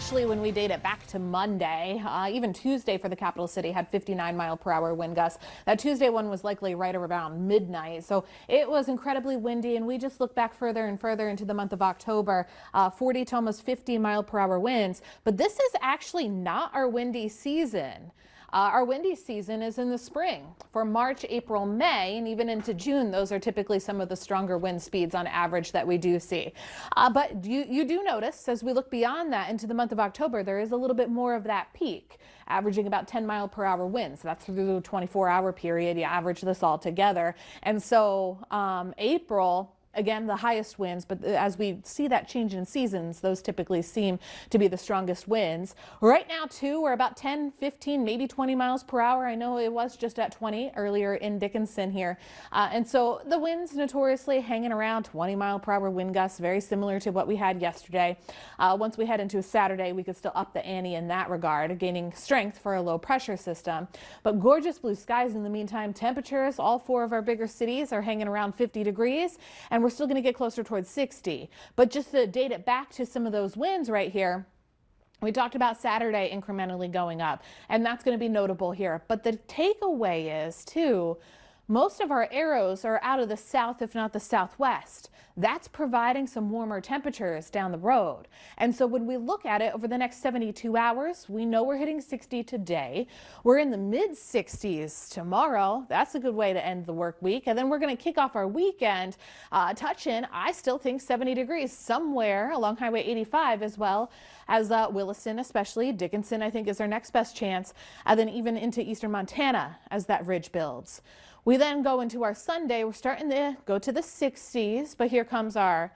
especially when we date it back to Monday. Even Tuesday for the capital city had 59-mile-per-hour wind gusts. That Tuesday one was likely right around midnight. So it was incredibly windy, and we just look back further and further into the month of October, 40 to almost 50-mile-per-hour winds. But this is actually not our windy season. Our windy season is in the spring. For March, April, May, and even into June, those are typically some of the stronger wind speeds on average that we do see. But you do notice as we look beyond that into the month of October, there is a little bit more of that peak, averaging about 10-mile-per-hour winds. That's through the 24-hour period. You average this all together. And so April, again, the highest winds, but as we see that change in seasons, those typically seem to be the strongest winds. Right now, too, we're about 10, 15, maybe 20 miles per hour. I know it was just at 20 earlier in Dickinson here. And so the winds notoriously hanging around 20-mile-per-hour wind gusts, very similar to what we had yesterday. Once we head into Saturday, we could still up the ante in that regard, gaining strength for a low pressure system. But gorgeous blue skies in the meantime. Temperatures, all four of our bigger cities are hanging around 50 degrees. And we're still going to get closer towards 60. But just to date it back to some of those winds right here, we talked about Saturday incrementally going up, and that's going to be notable here. But the takeaway is, too, most of our arrows are out of the south, if not the southwest. That's providing some warmer temperatures down the road. And so when we look at it over the next 72 hours, we know we're hitting 60 today. We're in the mid 60s tomorrow. That's a good way to end the work week. And then we're going to kick off our weekend touching, I still think, 70 degrees somewhere along Highway 85 as well as Williston, especially. Dickinson, I think, is our next best chance. And then even into eastern Montana as that ridge builds. We then go into our Sunday. We're starting to go to the 60s, but here comes our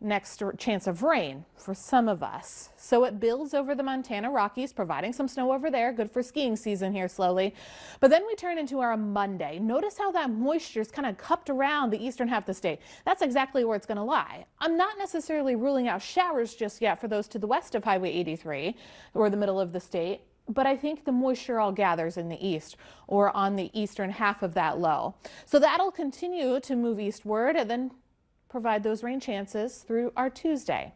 next chance of rain for some of us. So it builds over the Montana Rockies, providing some snow over there. Good for skiing season here slowly. But then we turn into our Monday. Notice how that moisture is kind of cupped around the eastern half of the state. That's exactly where it's going to lie. I'm not necessarily ruling out showers just yet for those to the west of Highway 83 or the middle of the state. But I think the moisture all gathers in the east or on the eastern half of that low. So that'll continue to move eastward and then provide those rain chances through our Tuesday.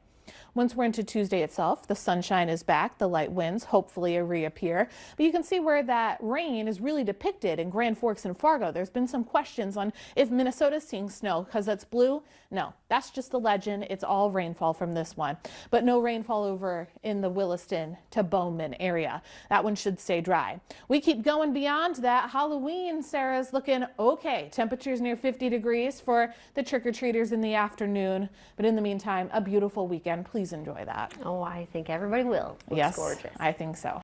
Once we're into Tuesday itself, the sunshine is back, the light winds hopefully reappear. But you can see where that rain is really depicted in Grand Forks and Fargo. There's been some questions on if Minnesota's seeing snow because it's blue. No, that's just a legend. It's all rainfall from this one. But no rainfall over in the Williston to Bowman area. That one should stay dry. We keep going beyond that. Halloween, Sarah's looking okay. Temperatures near 50 degrees for the trick-or-treaters in the afternoon. But in the meantime, a beautiful weekend. Please enjoy that. Oh, I think everybody will. Looks yes, gorgeous. I think so.